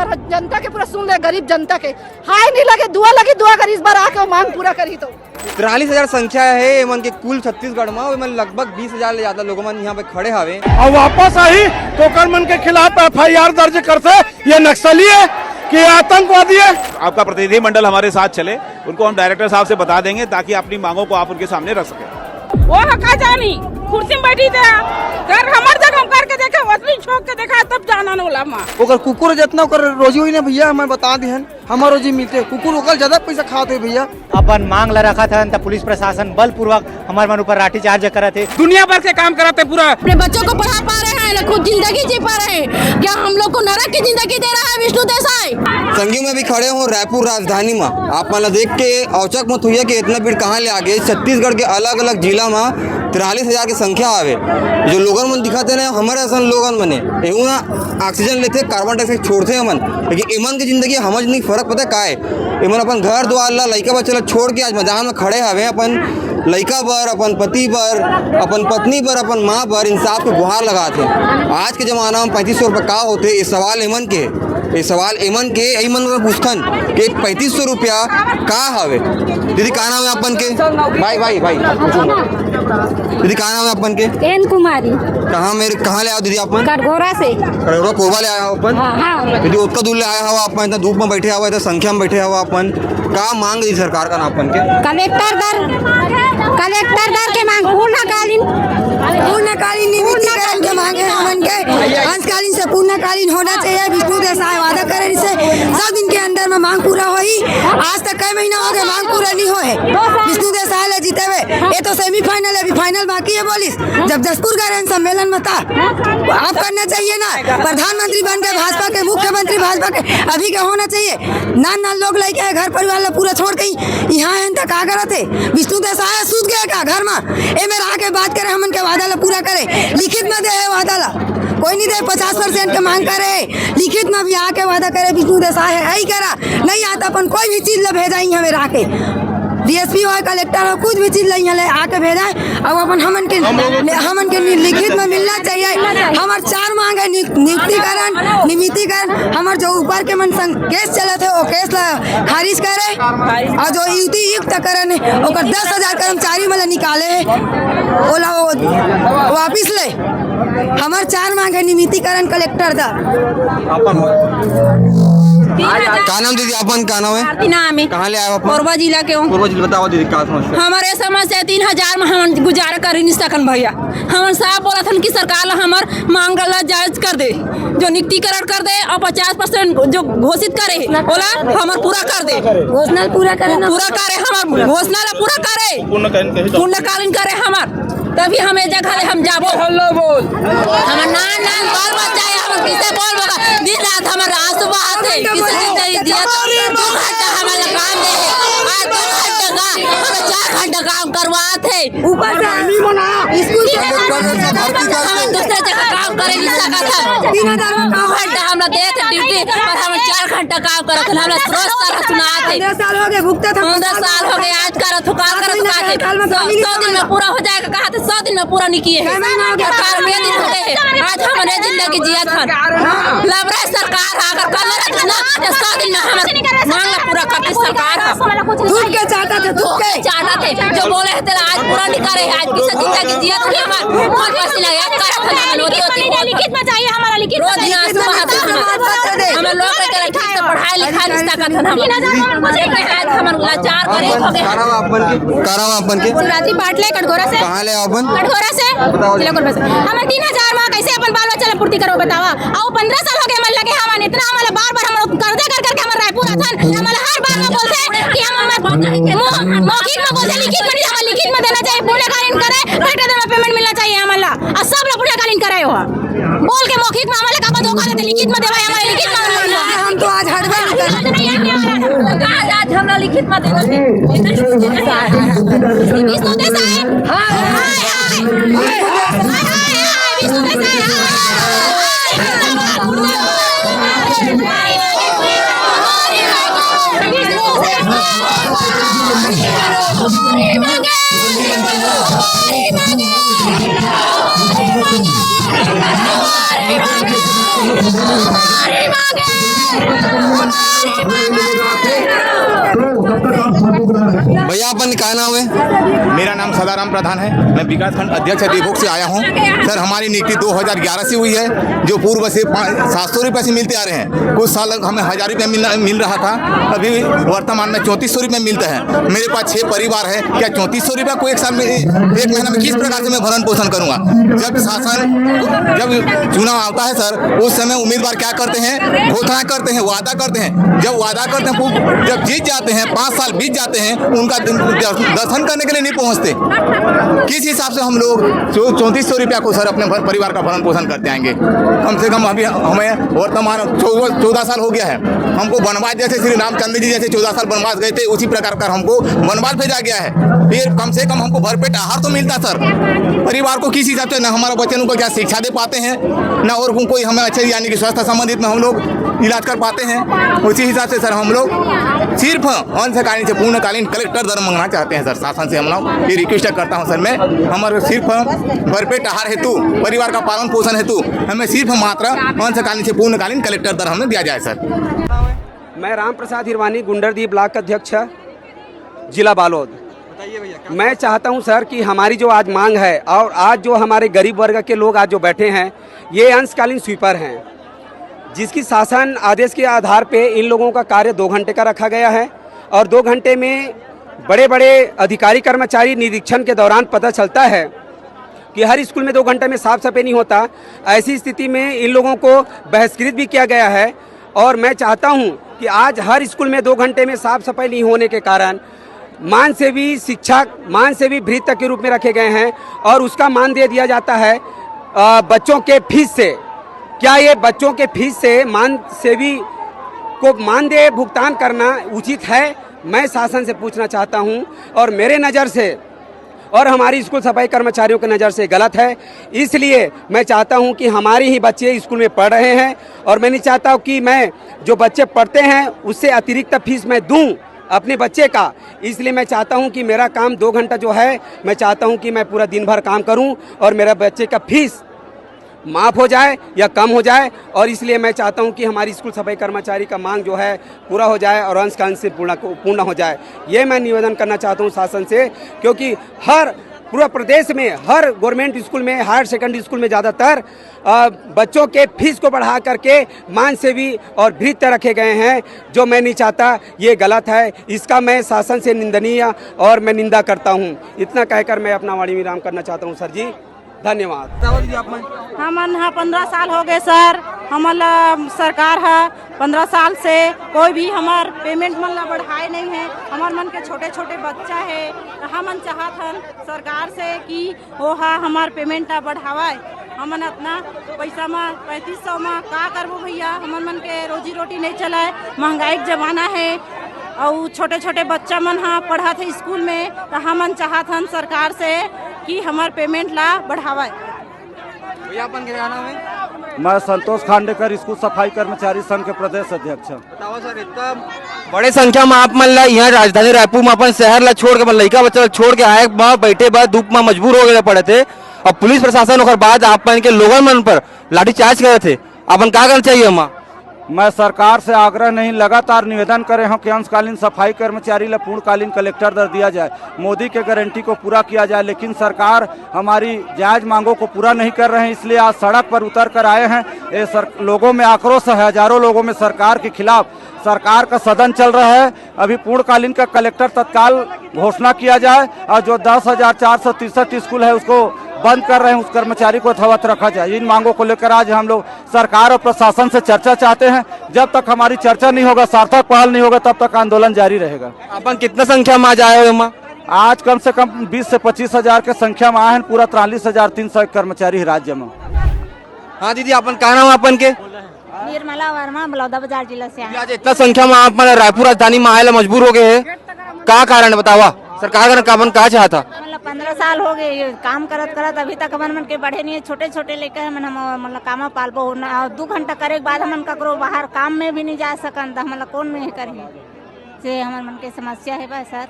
बार जनता के पूरा सुन ले, गरीब जनता के हाय नहीं लगे, दुआ लगी, दुआ कर इस बार आके मांग पूरा करी। तो 43,000 संख्या है मन के कुल छत्तीसगढ़ में, लगभग 20,000 ले ज्यादा लोग मन यहाँ पे खड़े हवे और वापस आई तो कर मन के खिलाफ FIR दर्ज करते, ये नक्सली है कि आतंकवादी है। आपका प्रतिनिधि मंडल हमारे साथ चले, उनको हम डायरेक्टर साहब से बता देंगे ताकि अपनी मांगों को आप उनके सामने रख सकें। वो हका जानी कुर्सी में बैठी थे, कर हमार जगह करके देखे, वसली छोक के देखा तब जाना न होला मां। ओकर कुकुर जितना ओकर रोजी हुई ना भैया, हमें बता दिहन हमार रोजी मिलते, कुकुर ओकर ज्यादा पैसा खाते भैया। अपन मांग ला रखा था तो पुलिस प्रशासन बलपूर्वक हमारे मन ऊपर लाठीचार्ज करे थे, दुनिया भर के काम कराते पूरा। अपने बच्चों को पढ़ा पा रहे हैं, खुद जिंदगी जी पा रहे हैं, क्या हम लोग को नरक की जिंदगी दे रहा है विष्णु देसाई। संगी में भी खड़े हो रायपुर राजधानी में, आप मतलब देख के औचक मत हुई कि इतना भीड़ कहाँ ले आ गए। छत्तीसगढ़ के अलग अलग जिला में 43,000 की संख्या आवे, जो लोगन मन दिखाते ना हमारे असल लोगन मने एहू ना ऑक्सीजन लेते, कार्बन डाइऑक्साइड छोड़ते हमन, लेकिन इमन की जिंदगी समझ नहीं फर्क पता का है। इमन अपन घर द्वार ला लइका बच्चा छोड़ के आज मैदान में खड़े हवे, अपन लइका पर, अपन पति पर, अपन पत्नी पर, अपन माँ पर इंसाफ के गुहार लगाते। आज के जमाना में 3500 रुपये का होते, ये सवाल इमन के, ये सवाल इमन के यही मन पूछथन कि 3500 रुपया का हवे। दीदी का नाम है अपन के? भाई भाई भाई दीदी का नाम है अपन के? एन कुमारी। कहाँ ले आओ दीदी अपन? कटघोरा से। कटघोरा कोरबा ले आया हो अपन? हाँ। दीदी उतना दूर ले आया हो अपन, इतना धूप में बैठे हुआ, इतना संख्या में बैठे हुआ अपन, का मांग दी सरकार का नाम अपन के? कलेक्टर दर के मांग, पूर्णकालीन नियमितीकरण के मांगे हमन के, अंशकालीन से पूर्णकालीन होना चाहिए। विष्णु देसाई वादा करे से 100 दिन के अंदर में मांग पूरा होई, आज तक कई महीना हो गए मांग पूरा नहीं होए। विष्णु देसाई ले जीते हुए, ये तो सेमीफाइनल है, अभी फाइनल बाकी है। बोलिस जब जसपुर गए सम्मेलन में था, आप करना चाहिए ना, प्रधानमंत्री बन गए भाजपा के, मुख्यमंत्री भाजपा के, अभी क्या होना चाहिए। नान लोग लेके घर परिवार ला पूरा छोड़ के यहाँ तक आ गए थे। विष्णु देसाई सूत गए का घर में, ए में रह के बात करे, हमन के वादा ला पूरा करे, लिखित में दे है वादा ला, कोई नहीं दे 50% के मांग करे, लिखित में भी आके वादा करे। विष्णु देसाई है यही करा, नहीं आता अपन कोई भी चीज ला भेजा हमें रखे, DSP हो कलेक्टर हो कुछ भी चीज ले आके भेजा है। अब अपन हमन के लिखित में मिलना चाहिए। हमार 4 मांग है, नियमितीकरण, हमार जो ऊपर के मन संग केस चले थे वो केस खारिज करे, और जो युक्त करन ओकर 10,000 कर्मचारी मतलब निकाले है ओला वापिस ले। हमार 4 मांग है, नियमितीकरण कलेक्टर दा। का नाम दीदी अपन? का नाम है? कहाँ ले आए अपन? कोरबा जिला के हूँ। कोरबा जिला बताओ दीदी का समस्या? हमारे समस्या 3,000 में हम गुजारा कर नहीं सकन भैया। हम साफ बोला था कि सरकार हमार मांग ला जायज कर दे, जो नियुक्तिकरण कर दे और 50% जो घोषित करे बोला हमार पूरा कर दे, घोषणा पूरा करे, हमार घोषणा ला पूरा करे, पूर्णकालीन करे हमार, तभी हमें जगह हम जाबो। हमार नान बाल बच्चा है, हम किसे बोल दिन रात हमारे आंसू बहाते, किसी ने दिया तो 2 घंटा हमारा काम दे, आज 2 घंटा का हमें 4 घंटा काम करवाते, ऊपर से स्कूल हम दूसरे जगह काम करे नहीं सकता था। 3,000 में 2 घंटा हम देते ड्यूटी पर, हम 4 घंटा काम करते, हम रोज सारा सुनाते। 15 साल हो गए भुगते थे, 15 साल हो गए, आज कर थुकार कर 100 दिन में पूरा हो जाएगा, कहा था 100 दिन में पूरा नहीं किए, सरकार में दिन हो गए, आज हमारे जिंदगी जिया था। लग रहा है सरकार अगर कर रहा ना तो 100 दिन में हमारा मांग पूरा करती सरकार। धूप के चाहता थे जो बोले थे आज पूरा नहीं करे, आज किसी जिंदगी जिया थी हमारा बहुत पसीना याद कर लिखित में चाहिए हमारा, लिखित रोज दिन आंसू बहाते हम लोग के ठीक से पढ़ाई लिखाई नहीं सकत हम मुझे कहे हम लाचार गरीब हो गए। करावा अपन के रात्रि पाटले कटघोरा से। कहां ले अपन? कटघोरा से जिला कोरबा से। हम 3,000 में कैसे अपन बाल बच्चा ला पूर्ति करो बतावा, और 15 साल हो गए मन लगे हम इतना, हमारा बार-बार हम कर्जा कर करके हमारा रायपुर आथन, हमारा हर बार में बोलते कि हम मौखिक में बोलते, लिखित में नहीं, हम लिखित में देना चाहिए, पूर्णकालीन करे, कलेक्टर में पेमेंट मिलना चाहिए हमारा, और सब लोग पूर्णकालीन करे हो बोल के मौखिक में हमारे का धोखा देते, लिखित में देवा हमारे लिखित में हम तो आज हटबे नहीं आज हमरा लिखित में देना विष्णु देसाई हाय विष्णु देसाई हाय भैया अपन का नाम है? मेरा नाम सदाराम प्रधान है। मैं विकास खंड अध्यक्ष दीपक से आया हूँ। सर, हमारी नियुक्ति 2011 से हुई है, जो पूर्व से 700 रुपये से मिलते आ रहे हैं। कुछ साल हमें 1000 रुपये मिल रहा था, अभी वर्तमान में 3400 रुपये मिलते हैं। मेरे पास 6 परिवार है। क्या 3400 रुपये को एक साल में, एक महीना में किस प्रकार से मैं भरण पोषण करूँगा? जब चुनाव आता है सर, उस समय उम्मीदवार क्या करते हैं? घोषणा करते हैं, वादा करते हैं। जब वादा करते हैं, जब जीत जाते हैं, 5 साल बीत जाते हैं, उनका दर्शन करने के लिए नहीं पहुंचते। किस हिसाब से हम लोग 3400 रुपया को सर अपने परिवार का भरण पोषण करते आएंगे? कम से कम अभी हमें वर्तमान 14 साल हो गया है। हमको वनवास, जैसे श्री रामचंद्र जी जैसे 14 साल वनवास गए थे, उसी प्रकार का हमको वनवास भेजा गया है। फिर कम से कम हमको भरपेट आहार तो मिलता सर। परिवार को किस हिसाब से, न हमारा बच्चों को क्या शिक्षा दे पाते हैं, न और कोई हमें अच्छे यानी कि स्वास्थ्य संबंधित में हम लोग इलाज कर पाते हैं। उसी हिसाब से सर हम लोग सिर्फ अंशकालीन से पूर्णकालीन कलेक्टर दर मांगना चाहते हैं सर शासन से। हम लोग ये रिक्वेस्ट करता हूं सर मैं, हमारे सिर्फ भरपेट आहार हेतु, परिवार का पालन पोषण हेतु हमें सिर्फ मात्र अंशकालीन से पूर्णकालीन कलेक्टर दर हमें दिया जाए सर। मैं राम प्रसाद हिरवानी, गुंडरदी ब्लॉक अध्यक्ष, जिला बालोद। मैं चाहता हूं सर कि हमारी जो आज मांग है, और आज जो हमारे गरीब वर्ग के लोग आज जो बैठे हैं, ये अंशकालीन स्वीपर हैं, जिसकी शासन आदेश के आधार पे इन लोगों का कार्य 2 घंटे का रखा गया है। और 2 घंटे में बड़े बड़े अधिकारी कर्मचारी निरीक्षण के दौरान पता चलता है कि हर स्कूल में 2 घंटे में साफ सफाई नहीं होता। ऐसी स्थिति में इन लोगों को बहिष्कृत भी किया गया है। और मैं चाहता हूं कि आज हर स्कूल में 2 घंटे में साफ सफाई नहीं होने के कारण मानसेवी शिक्षक, मानसेवी भृत्य के रूप में रखे गए हैं, और उसका मान दे दिया जाता है बच्चों के फीस से। क्या ये बच्चों के फीस से मानसेवी को मानदेय भुगतान करना उचित है? मैं शासन से पूछना चाहता हूं। और मेरे नज़र से और हमारी स्कूल सफाई कर्मचारियों की नज़र से गलत है। इसलिए मैं चाहता हूं कि हमारे ही बच्चे स्कूल में पढ़ रहे हैं, और मैं नहीं चाहता हूं कि मैं जो बच्चे पढ़ते हैं उससे अतिरिक्त फीस मैं दूं अपने बच्चे का। इसलिए मैं चाहता हूं कि मेरा काम 2 घंटा जो है, मैं चाहता हूं कि मैं पूरा दिन भर काम करूं और मेरा बच्चे का फीस माफ़ हो जाए या कम हो जाए। और इसलिए मैं चाहता हूं कि हमारी स्कूल सफाई कर्मचारी का मांग जो है पूरा हो जाए और अंशकालीन से पूर्ण हो जाए। ये मैं निवेदन करना चाहता हूं शासन से, क्योंकि हर पूरा प्रदेश में हर गवर्नमेंट स्कूल में, हायर सेकेंडरी स्कूल में ज़्यादातर बच्चों के फीस को बढ़ा करके मानसेवी और भृत्य रखे गए हैं, जो मैं नहीं चाहता। ये गलत है, इसका मैं शासन से निंदनीय और मैं निंदा करता हूँ। इतना कहकर मैं अपना वाणी विराम करना चाहता हूँ सर जी। धन्यवाद। हमन 15 साल हो गए सर, हमारा सरकार है 15 साल से कोई भी हमार पेमेंट मन ला बढ़ाए नहीं है। हमार मन के छोटे छोटे बच्चा है, हमन चाहत हन सरकार से कि वो हमार पेमेंट ला बढ़ावाए। हमन अपना पैसा में 3500 में का करबो भैया, हमन मन के रोजी रोटी नहीं चलाए। महंगाई का जमाना है और छोटे छोटे बच्चा मन पढ़ा थे स्कूल में, तो हमन चाहत हन सरकार से कि हमार पेमेंट ला बढ़ावाए। मैं संतोष खांडेकर, स्कूल सफाई कर्मचारी संघ के प्रदेश अध्यक्ष। बताओ सर, इतना बड़े संख्या में आप मन ला यहाँ राजधानी रायपुर में अपन शहर ला छोड़ के, लड़का बच्चा छोड़ के आए, बैठे बाद धूप में मजबूर हो गए पड़े थे, और पुलिस प्रशासन और बाद आप मन के लोगों मन पर लाठीचार्ज करे थे। अपन क्या करना चाहिए? हम मैं सरकार से आग्रह नहीं, लगातार निवेदन करे हूं कि अंशकालीन सफाई कर्मचारी ला पूर्णकालीन कलेक्टर दर दिया जाए, मोदी के गारंटी को पूरा किया जाए। लेकिन सरकार हमारी जायज मांगों को पूरा नहीं कर रहे हैं, इसलिए आज सड़क पर उतर कर आए हैं। लोगों में आक्रोश है, हजारों लोगों में सरकार के खिलाफ। सरकार का सदन चल रहा है, अभी पूर्णकालीन का कलेक्टर तत्काल घोषणा किया जाए, और जो 10,463 स्कूल है उसको बंद कर रहे हैं, उस कर्मचारी को यथावत रखा जाए। इन मांगों को लेकर आज हम लोग सरकार और प्रशासन से चर्चा चाहते हैं। जब तक हमारी चर्चा नहीं होगा, सार्थक पहल नहीं होगा, तब तक आंदोलन जारी रहेगा। अपन कितना संख्या में आज आए हो? आज कम से कम 20 से 25 हजार के संख्या में आए हैं। पूरा 43,300 कर्मचारी राज्य में। हाँ दीदी, अपन का नाम अपन के? निर्मला वर्मा, बलौदा बाजार जिला से। आज इतना संख्या में आप रायपुर राजधानी में आए मजबूर हो गए हैं, क्या कारण बतावा? सरकार का अपन कहा चाहता? 15 साल हो गए काम करत करत, अभी तक हमन के बढ़े नहीं। छोटे छोटे लेकर हम काम पालबो, 2 घंटा करे के बाद हमन ककरो बाहर काम में भी नहीं जा सकन, तो हमन कौन में करे से हमन मन के समस्या है बा सर।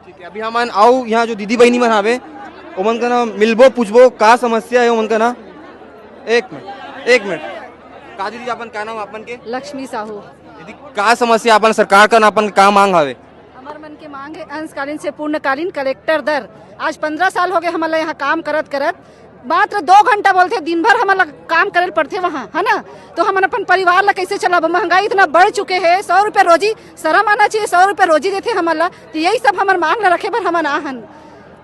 ठीक है, अभी हमन आओ यहाँ जो दीदी बहनी मन आवे ओमन का ना मिलबो, पूछबो का समस्या है ओमन का ना। एक मिनट का दीदी अपन क्या नाम अपन के? लक्ष्मी साहू। दीदी का समस्या अपन सरकार का अपन का मांग हवे? हमार मन के मांग है अंशकालीन से पूर्णकालीन कलेक्टर दर। आज 15 साल हो गए हमारा यहाँ काम करत करत, मात्र 2 घंटा बोलते दिन भर हमारा काम करे पड़ते वहाँ, है ना। तो हम अपन परिवार ला कैसे चलाब? महंगाई इतना बढ़ चुके हैं, 100 रुपये रोजी, शर्म आना चाहिए, 100 रुपये रोजी देते हमारा। तो यही सब हमारे मांग न रखे पर हम आहन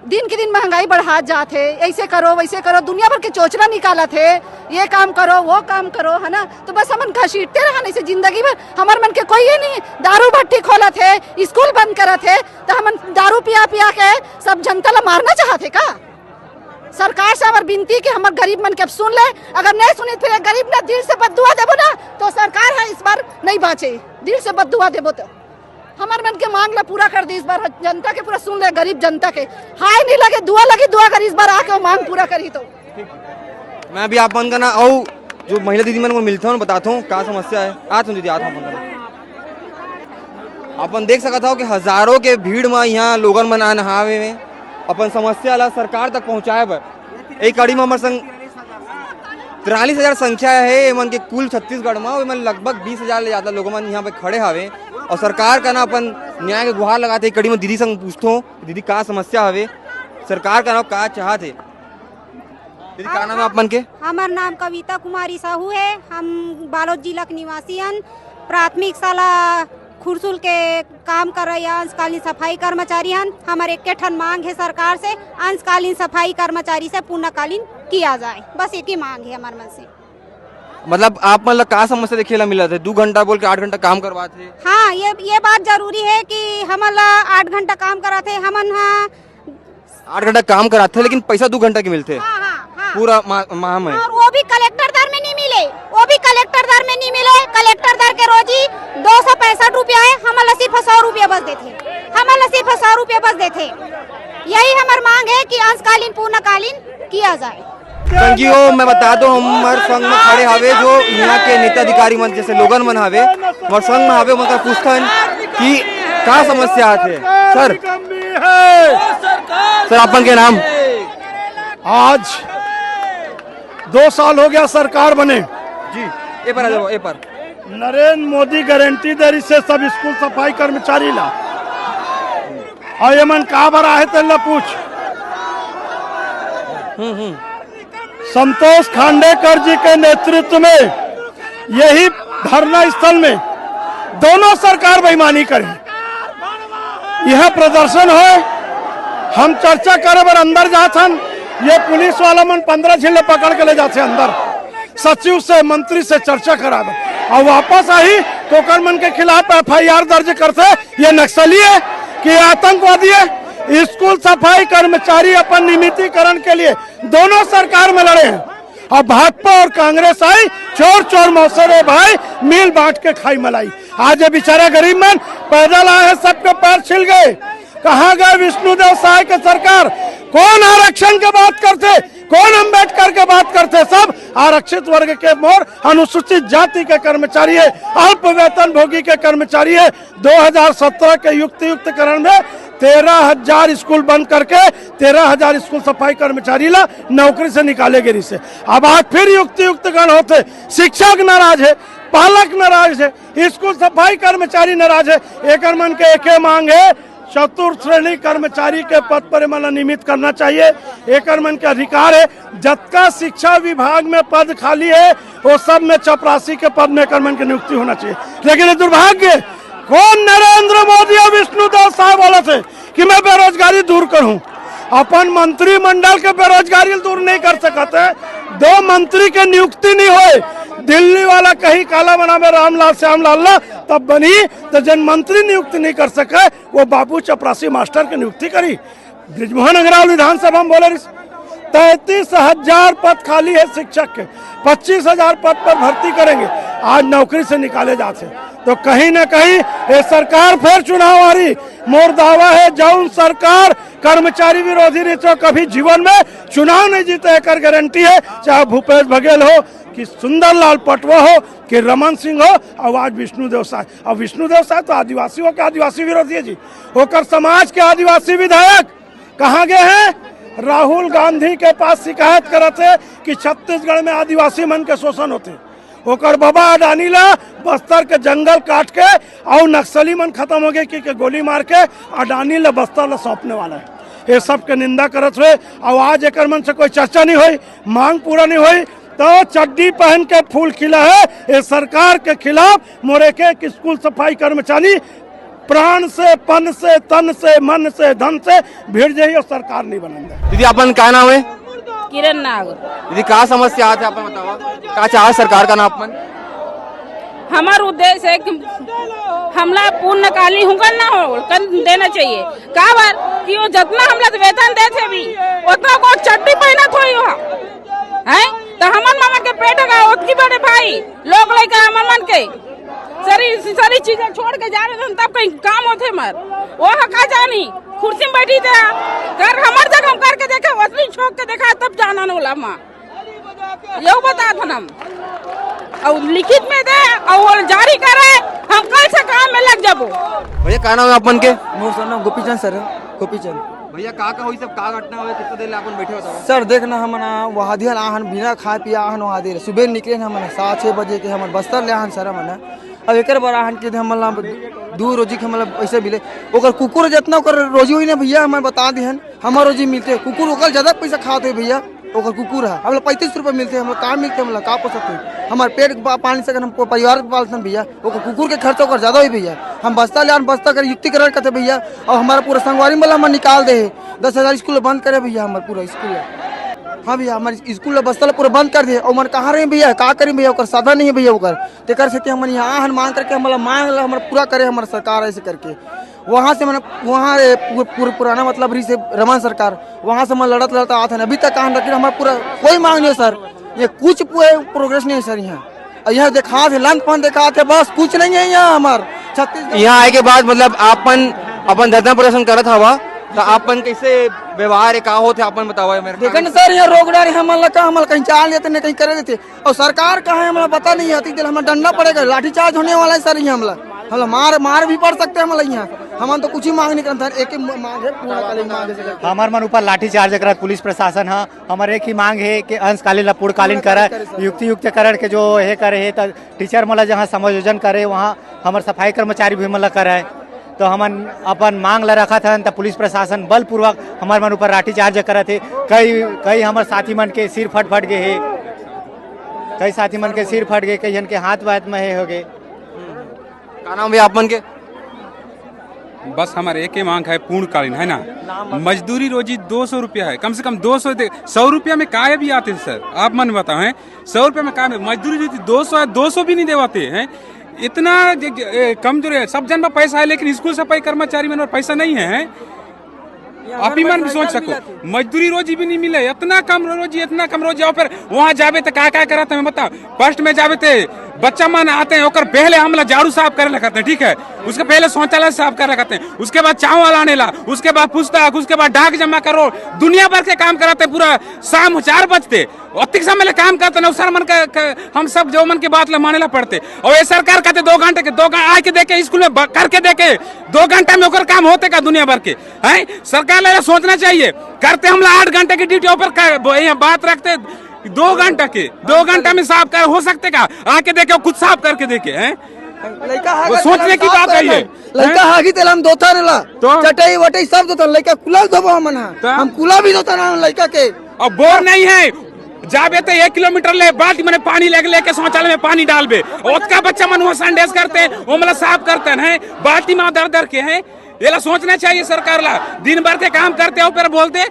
दिन के दिन महंगाई बढ़ा जाते, ऐसे करो वैसे करो, दुनिया भर के चोचला निकाला थे, ये काम करो वो काम करो, है ना। तो बस हम घसीटते रहा ऐसे जिंदगी भर। हमारे मन के कोई ये नहीं, दारू भट्टी खोला थे, स्कूल बंद करा थे, तो हम दारू पिया पिया के सब जनता ला मारना चाहते का? सरकार से हमार विनती कि हमार गरीब मन के अब सुन ले, अगर नहीं सुनी फिर गरीब ने दिल से बददुआ देबो ना तो सरकार है इस बार नहीं बाचे, दिल से बददुआ देबो तो हमार मन के मांग ला पूरा कर दी इस बार। जनता के पूरा सुन ले, गरीब जनता के हाय नहीं लगे दुआ लगी, दुआ कर इस बार आके वो मांग पूरा करी। तो मैं भी आप मन का ना और जो महिला दीदी मन को मिलता हूँ बताता हूँ क्या समस्या है। आज दीदी आज अपन देख सकता हो कि हजारों के भीड़ में यहाँ लोगन मन नहावे में अपन समस्या ला सरकार तक पहुँचाए बर एक कड़ी में हमारे संग 43,000 संख्या है मन के कुल छत्तीसगढ़ में लगभग 20,000 ले ज्यादा लोग मन यहाँ पे खड़े हावे और सरकार का ना अपन न्याय के गुहार लगाते। कड़ी में दीदी संग पूछतो दीदी का समस्या हवे, सरकार का ना का चाहते? दीदी का नाम है अपन के? हमार नाम कविता कुमारी साहू है, हम बालोद जिला के निवासी हन। प्राथमिक शाला खुरसुल के काम कर रही अंशकालीन सफाई कर्मचारी हन। हमारे एक ठन मांग है सरकार से, अंशकालीन सफाई कर्मचारी से पूर्णकालीन किया जाए, बस एक ही मांग है हमारे मन से। मतलब आप मतलब का समस्या देखे ला मिला थे? 2 घंटा बोल के 8 घंटा काम करवाते? हाँ, ये बात जरूरी है कि हमारा 8 घंटा काम कराते हमन। हाँ 8 घंटा काम कराते लेकिन पैसा 2 घंटा के मिलते? हाँ, हाँ। पूरा माह में? और वो भी कलेक्टर दर में नहीं मिले, वो भी कलेक्टर दर में नहीं मिले। कलेक्टर दर के रोजी 265 रुपया है, हमारा सिर्फ 100 रुपया बस देते, हमारा सिर्फ 100 रुपया बस देते। यही हमारी मांग है कि अंशकालीन पूर्णकालीन किया जाए। संगियो मैं बता दो हमारे संघ में खड़े हावे जो यहाँ के नेता अधिकारी मन जैसे लोगन मन हावे और संघ में हावे उनका पूछतन कि का समस्या आते? सर अपन के नाम? आज 2 साल हो गया सरकार बने जी, ए पर आ जाओ, ए पर। नरेंद्र मोदी गारंटी दे से सब स्कूल सफाई कर्मचारी ला और ये मन का भरा है तेला पूछ। संतोष खांडेकर जी के नेतृत्व में यही धरना स्थल में दोनों सरकार बेईमानी करे, यह प्रदर्शन हो। हम चर्चा करे बर अंदर जाथन, ये पुलिस वाला मन 15 झिल्ले पकड़ के ले जाते अंदर, सचिव से मंत्री से चर्चा करा दो और वापस आई तो मन के खिलाफ FIR दर्ज करते। ये नक्सली है कि आतंकवादी है? स्कूल सफाई कर्मचारी अपन नियमितीकरण के लिए दोनों सरकार में लड़े हैं और भाजपा और कांग्रेस आई चोर चोर मौसरे भाई मिल बांट के खाई मलाई। आज ये बेचारा गरीब मन पैदल आए हैं, सबके पैर छिल गए। कहाँ गए विष्णुदेव साय के सरकार? कौन आरक्षण के बात करते, कौन अम्बेडकर के बात करते? सब आरक्षित वर्ग के मोर अनुसूचित जाति के कर्मचारी है, अल्प वेतन भोगी के कर्मचारी है। 2017 के युक्तिकरण में 13,000 स्कूल बंद करके 13,000 स्कूल सफाई कर्मचारी ला नौकरी से निकाले गए से। अब आज फिर युक्तिकरण होते, शिक्षक नाराज है, पालक नाराज है, स्कूल सफाई कर्मचारी नाराज है। एक मन के एक मांग है, चतुर्थ श्रेणी कर्मचारी के पद पर मन नियमित करना चाहिए। एक मन के अधिकार है, जतका शिक्षा विभाग में पद खाली है वो सब में चपरासी के पद में मन की नियुक्ति होना चाहिए। लेकिन दुर्भाग्य, कौन नरेंद्र मोदी और विष्णुदेव साहब बोले थे कि मैं बेरोजगारी दूर करूं? अपन मंत्रिमंडल के बेरोजगारी दूर नहीं कर सकते। 2 मंत्री के नियुक्ति नहीं हुए, दिल्ली वाला कहीं काला बना में रामलाल श्यामलाल ला तब बनी, तो जन मंत्री नियुक्ति नहीं कर सके वो बाबू चपरासी मास्टर की नियुक्ति करी। ब्रिजमोहन अग्रवाल विधानसभा में बोले 33,000 पद खाली है शिक्षक के, 25,000 पद पर भर्ती करेंगे, आज नौकरी से निकाले जाते। तो कहीं न कहीं ये सरकार फिर चुनाव आ रही। मोर दावा है जौन सरकार कर्मचारी विरोधी रही तो कभी जीवन में चुनाव नहीं जीते, एक गारंटी है। चाहे भूपेश बघेल हो कि सुंदरलाल पटवा हो कि रमन सिंह हो और आज विष्णुदेव साय। और विष्णुदेव साय तो आदिवासियों के आदिवासी विरोधी है जी, होकर समाज के आदिवासी विधायक कहाँ गए हैं? राहुल गांधी के पास शिकायत करते कि छत्तीसगढ़ में आदिवासी मन के शोषण होते। ओकर बाबा अडानी ला बस्तर के जंगल काट के और नक्सली मन खत्म हो गए कि गोली मार के अडानी ला बस्तर ला सौंपने वाला है। ये सब के निंदा करत हुए और आज एक मन से कोई चर्चा नहीं हुई, मांग पूरा नहीं हुई तो चड्डी पहन के फूल खिला है। ये सरकार के खिलाफ मोरे के स्कूल सफाई कर्मचारी प्राण से, पन से, तन से, मन से, धन से भिड़ जाइए और सरकार नहीं बनेंगे। दीदी अपन क्या नाम है? किरण नागर। दीदी क्या समस्या आते अपन बताओ, क्या चाहे सरकार का नाम अपन? हमारा उद्देश्य है कि हमला पूर्णकाली हुकन ना हो कर देना चाहिए। का बार कि वो जितना हमला वेतन देते भी उतना को चड्डी पहना थोड़ी वहाँ है तो हमन मामा के पेट का उतनी बड़े भाई लोग लेकर हमन मन के सारी चीजें छोड़ के जा रहे थे तब कहीं काम होते मर वो का जानी कुर्सी में बैठी थे कर हमार जगह हम करके देखा असली छोक के देखा तब जाना न बोला माँ यो बता था हम और लिखित में दे और जारी करे हम कल से काम में लग जाबो। भैया क्या नाम है अपन के? मोर नाम गोपीचंद सर, गोपीचंद। भैया का हुई सब का घटना हुई कितना देर अपन बैठे बताओ? सर देखना हम वहाँ दिहन आहन बिना खाए पिया आहन वहाँ दे सुबह निकले हम 7-6 बजे के हम बस्तर ले आहन सर हम अब एक बार आहन के हम दू रोजी के मतलब ऐसे मिले ओकर कुकुर जितना ओकर रोजी हुई ना भैया हमें बता दिहन हमार रोजी मिलते कुकुर ओकर ज्यादा पैसा खाते भैया ओकर कुकुर है हम 35 रुपये मिलते हम कहाँ मिलते हम का पोसते हमारे पेट पानी से हम परिवार पालते भैया ओकर कुकुर के खर्चा ओकर ज्यादा हुई भैया हम बस्ता ले बस्ता कर युक्तिकरण करते भैया और हमारा पूरा संगवारी वाला हम निकाल दे 10,000 स्कूल बंद करे भैया हमारे पूरा स्कूल। हाँ भैया हमारे स्कूल बस्ता पूरा बंद कर दिए और मन कहाँ रहे भैया का करें भैया ओकर साधन नहीं है भैया ओकर तेकर से हम यहाँ हम मांग करके हमारा मांग हमारा पूरा करे हमारा सरकार ऐसे करके वहाँ से मैंने वहाँ पुराना मतलब रही से रमन सरकार वहाँ से मैं लड़ता आता है अभी तक कहाँ रखी हमारा पूरा कोई मांग नहीं है सर ये कुछ प्रोग्रेस नहीं है सर यहाँ देखा थे लंच पान देखा थे बस कुछ नहीं है यहाँ हमारे छत्तीसगढ़। यहाँ आए के बाद मतलब अपन धरना प्रदर्शन करत हवा तो अपन कैसे व्यवहार का होते अपन बताओ मेरे देखो ना सर यहाँ रोकडार हमारा कहीं चाल लेते नहीं कहीं करे देते और सरकार कहाँ है हमारा पता नहीं आती हमें डंडा पड़ेगा लाठीचार्ज होने वाला है सर यहाँ हम मार भी पड़ सकते हैं हमारे यहाँ हम तो कुछ ही मांग नहीं करते एक ही मांग है पूर्णकालीन मांग है हमारे मन ऊपर लाठीचार्ज कर पुलिस प्रशासन है हमारे एक ही मांग है कि अंशकालीन पूर्णकालीन करे युक्ति करण के जो है करे है तो टीचर मतलब जहाँ समायोजन करे वहाँ हमारे सफाई कर्मचारी भी मतलब करे तो हमन अपन मांग ला रखा था तो पुलिस प्रशासन बलपूर्वक हमारे मन ऊपर लाठीचार्ज करे थे कई हमारे साथी मन के सिर फट गए है कई साथी मन के सिर फट गए कई जन के हाथ वाथ में हो गए। का नाम है अपन के? बस हमारे एक ही मांग है पूर्णकालीन है ना मजदूरी रोजी 200 रुपया है कम से कम 100 रुपया में काय भी आते हैं सर आप मन बताओ हैं 100 रुपया में काय मजदूरी रोजी 200 है 200 भी नहीं देवाते हैं इतना कमजोर है सब जन में पैसा है लेकिन स्कूल सफाई कर्मचारी में पैसा नहीं है आप ही मन भी सोच सको मजदूरी रोजी भी नहीं मिले इतना कम रोजी और फिर वहाँ जावे तो क्या कराते हैं बताओ फर्स्ट में जावे थे बच्चा मन आते हैं और पहले हम झाड़ू साफ कर लगाते हैं ठीक है उसके पहले शौचालय साफ कर लगाते हैं उसके बाद चावल आने ला उसके बाद पुस्तक उसके बाद डाक जमा करो दुनिया भर के काम कराते हैं पूरा शाम 4 बजते अतिक समय काम करते ना सर मन का हम सब जो मन की बात माने ला पड़ते और ये सरकार कहते 2 घंटे के 2 आके देखे स्कूल में करके देखे 2 घंटे में काम होते का दुनिया भर के हैं सरकार ले सोचना चाहिए करते हम 8 घंटे की ड्यूटी ऊपर बात रखते 2 घंटा में साफ कर हो सकते का आके देखे खुद साफ करके देखे हैं वो सोचने की बात है ये लड़का हागी तेल हम दोता नला तो चटाई वटाई सब दोता लड़का कुला धोबो हमन हम कुला भी दोता ना लड़का के अब बोर नहीं है जाबे तो 1 किलोमीटर ले बाल्टी में पानी लेके शौचालय में पानी डालबे उसका बच्चा मन वहाँ संडेस करते हैं वो मतलब साफ करते हैं बाल्टी में दर के हैं ये ला सोचना चाहिए सरकार ला दिन भर के काम करते हो फिर बोलते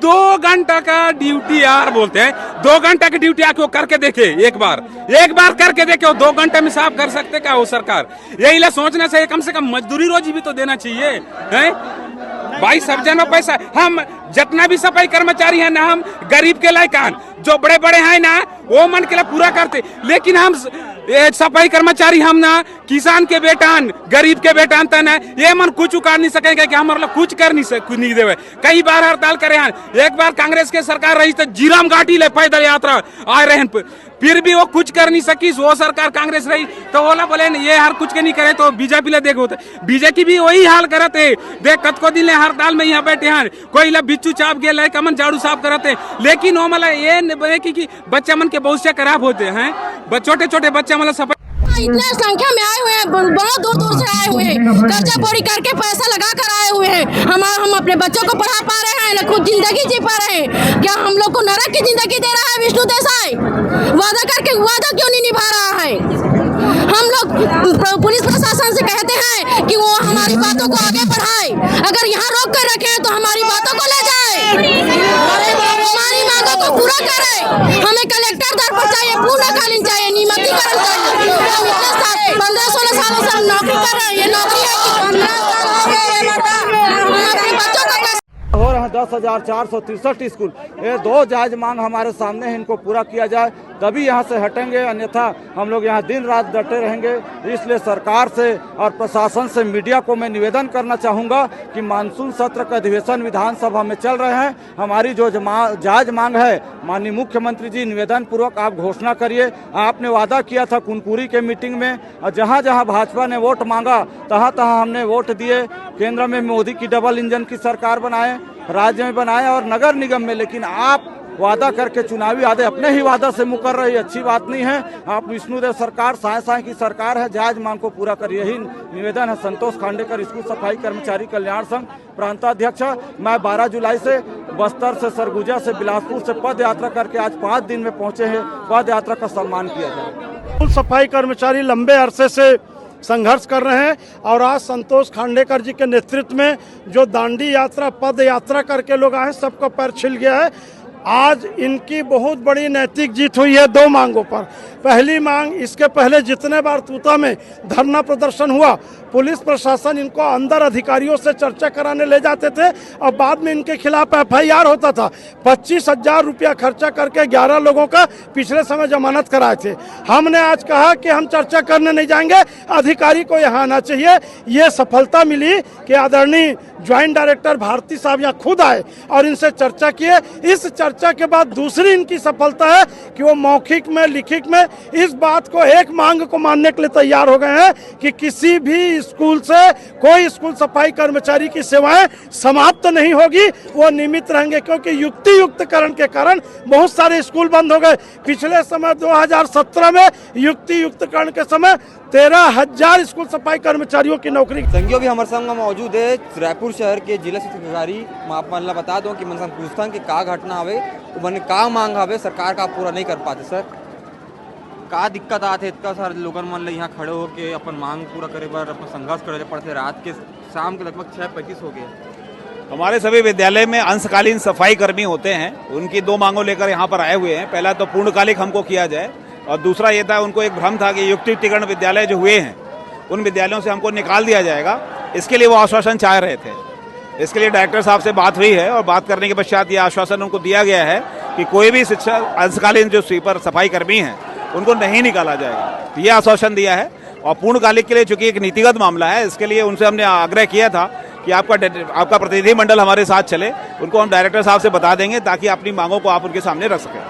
2 घंटा का ड्यूटी यार बोलते हैं 2 घंटा की ड्यूटी आके वो करके देखे एक बार करके देखे वो 2 घंटे में साफ कर सकते क्या वो सरकार यही ला सोचना चाहिए कम से कम मजदूरी रोजी भी तो देना चाहिए हैं भाई सब जन पैसा हम जितना भी सफाई कर्मचारी है ना हम गरीब के लायकान जो बड़े बड़े हैं ना वो मन के लिए पूरा करते लेकिन हम सफाई कर्मचारी हम ना किसान के बेटान गरीब के बेटान तना ये मन कुछ उकार नहीं सकेंगे कि हमारे कुछ कर नहीं देवे कई बार हड़ताल करे हैं एक बार कांग्रेस के सरकार रही तो जीराम घाटी ले पैदल यात्रा आ रहे हैं फिर भी वो कुछ कर नहीं सकी। वो सरकार कांग्रेस रही तो बोला बोले ये हर कुछ के नहीं करे तो बीजेपी ले देखो, बीजेपी भी वही हाल करते। देख कत को दिन हड़ताल में यहाँ बैठे हैं, कोई ला बिच्छू चाप गए कमन झाड़ू साफ करते, लेकिन वो मतलब ये कि बच्चा मन के भविष्य खराब होते हैं। छोटे छोटे बच्चा मतलब सफाई इतने संख्या में आए हुए हैं, बहुत दूर दूर से आए हुए हैं, कर्जा बोरी करके पैसा लगा कर आए हुए हैं। हम अपने बच्चों को पढ़ा पा रहे हैं, खुद जिंदगी जी पा रहे हैं। क्या हम लोग को नरक की जिंदगी दे रहा है विष्णु देसाई? वादा करके वादा क्यों नहीं निभा रहा है? हम लोग पुलिस प्रशासन से कहते हैं कि वो हमारी बातों को आगे बढ़ाए, अगर यहाँ रोक कर रखे हैं तो हमारी बातों को ले जाए, हमारी मांगों को पूरा करे। हमें कलेक्टर दर पर चाहिए, पूर्णकालीन चाहिए, नियमितीकरण चाहिए। 15-16 सालों से हम नौकरी कर रहे हैं, ये नौकरी है कि 15 साल हो गए हम अपने बच्चों को हो रहे हैं 10,463 स्कूल। ये दो जायज मांग हमारे सामने है, इनको पूरा किया जाए तभी यहाँ से हटेंगे, अन्यथा हम लोग यहाँ दिन रात डटे रहेंगे। इसलिए सरकार से और प्रशासन से, मीडिया को मैं निवेदन करना चाहूँगा कि मानसून सत्र का अधिवेशन विधानसभा में चल रहे हैं, हमारी जो जायज मांग है माननीय मुख्यमंत्री जी निवेदन पूर्वक आप घोषणा करिए। आपने वादा किया था कुनकुरी के मीटिंग में, और जहाँ जहाँ भाजपा ने वोट मांगा तहाँ तहाँ हमने वोट दिए। केंद्र में मोदी की डबल इंजन की सरकार बनाए, राज्य में बनाए और नगर निगम में, लेकिन आप वादा करके चुनावी वादे अपने ही वादा से मुकर रही, अच्छी बात नहीं है। आप विष्णुदेव सरकार साय साय की सरकार है, जायज मांग को पूरा करिए, यही निवेदन है। संतोष खांडेकर, स्कूल सफाई कर्मचारी कल्याण संघ प्रांताध्यक्ष। मैं 12 जुलाई से बस्तर से, सरगुजा से, बिलासपुर से पद यात्रा करके आज 5 दिन में पहुंचे हैं। पद यात्रा का सम्मान किया जाए। स्कूल सफाई कर्मचारी लंबे अरसे से संघर्ष कर रहे हैं और आज संतोष खांडेकर जी के नेतृत्व में जो दांडी यात्रा, पद यात्रा करके लोग आए, सबका पैर छिल गया है। आज इनकी बहुत बड़ी नैतिक जीत हुई है 2 मांगों पर। पहली मांग, इसके पहले जितने बार तूता में धरना प्रदर्शन हुआ, पुलिस प्रशासन इनको अंदर अधिकारियों से चर्चा कराने ले जाते थे और बाद में इनके खिलाफ FIR होता था। 25,000 रुपया खर्चा करके 11 लोगों का पिछले समय जमानत कराए थे। हमने आज कहा कि हम चर्चा करने नहीं जाएंगे, अधिकारी को यहाँ आना चाहिए। ये सफलता मिली कि आदरणीय ज्वाइंट डायरेक्टर भारती साहब यहाँ खुद आए और इनसे चर्चा किए। इस चर्चा के बाद दूसरी इनकी सफलता है कि वो मौखिक में, लिखित में इस बात को, एक मांग को मानने के लिए तैयार हो गए हैं कि किसी भी स्कूल से कोई स्कूल सफाई कर्मचारी की सेवाएं समाप्त नहीं होगी, वो नियमित रहेंगे। क्योंकि युक्ति युक्तकरण के कारण बहुत सारे स्कूल बंद हो गए। पिछले समय 2017 में युक्ति युक्तकरण के समय 13,000 स्कूल सफाई कर्मचारियों की नौकरी। संगियों भी हमारे संग मौजूद है रायपुर शहर के जिला शिक्षा अधिकारी। मैं आप मान बता दूं कि मन पूछता कि का घटना हवे, तो मैंने का मांग हवे सरकार का पूरा नहीं कर पाते। सर का दिक्कत आते इतना सारे लोगन मन यहाँ खड़े होके अपन मांग पूरा करे बर अपन संघर्ष करे पड़ते। रात के शाम के लगभग 6:35 हो गए। हमारे सभी विद्यालय में अंशकालीन सफाई कर्मी होते हैं, उनकी 2 मांगों लेकर यहाँ पर आए हुए हैं। पहला तो पूर्णकालिक हमको किया जाए, और दूसरा ये था, उनको एक भ्रम था कि युक्तिकरण विद्यालय जो हुए हैं उन विद्यालयों से हमको निकाल दिया जाएगा। इसके लिए वो आश्वासन चाह रहे थे। इसके लिए डायरेक्टर साहब से बात हुई है और बात करने के पश्चात ये आश्वासन उनको दिया गया है कि कोई भी शिक्षा अंशकालीन जो स्वीपर सफाई कर्मी हैं उनको नहीं निकाला जाएगा। ये आश्वासन दिया है। और पूर्णकालिक के लिए चूंकि एक नीतिगत मामला है, इसके लिए उनसे हमने आग्रह किया था कि आपका प्रतिनिधिमंडल हमारे साथ चले। उनको हम डायरेक्टर साहब से बता देंगे ताकि अपनी मांगों को आप उनके सामने रख सकें।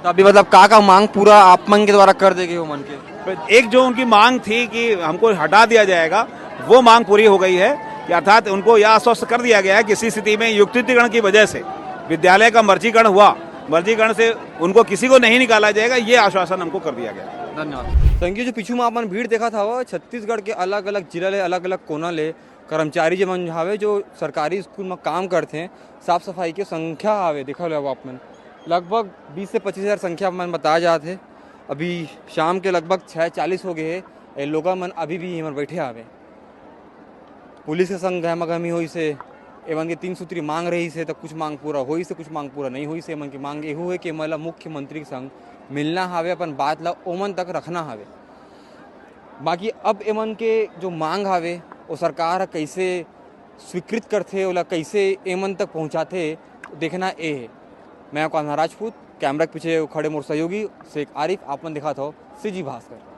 तो अभी मतलब का मांग पूरा आप मन के द्वारा कर देंगे वो मन के? एक जो उनकी मांग थी कि हमको हटा दिया जाएगा, वो मांग पूरी हो गई है। कि अर्थात उनको यह आश्वस्त कर दिया गया है किसी स्थिति में युक्तिकरण की वजह से विद्यालय का मर्जीकरण हुआ, मर्जीकरण से उनको किसी को नहीं निकाला जाएगा, ये आश्वासन हमको कर दिया गया। धन्यवाद। संगी जो पीछू में अपन भीड़ देखा था, वो छत्तीसगढ़ के अलग अलग जिला ले, अलग अलग कोना ले कर्मचारी जो मन हावे जो सरकारी स्कूल में काम करते हैं, साफ सफाई के संख्या आवे देखा लो आप मन लगभग 20 से 25,000 संख्या मन बताया जाते। अभी शाम के लगभग 6:40 हो गए हैं। लोग मन अभी भी यहाँ बैठे आवे। पुलिस के संग गहमा-गहमी हुई से एवं के 3 सूत्री मांग रही से, तो कुछ मांग पूरा हुई से, कुछ मांग पूरा नहीं हुई से। एमन की मांग एहू है कि मतलब मुख्यमंत्री के संग मिलना हावे, अपन बात ला ओमन तक रखना हावे। बाकी अब एमन के जो मांग हावे वो सरकार कैसे स्वीकृत करते, ओला कैसे एमन तक पहुँचाते, देखना ए है। मैं कान्हा राजपूत, कैमरा के पीछे खड़े मोर सहयोगी शेख आरिफ, आपने देखा था CG भास्कर।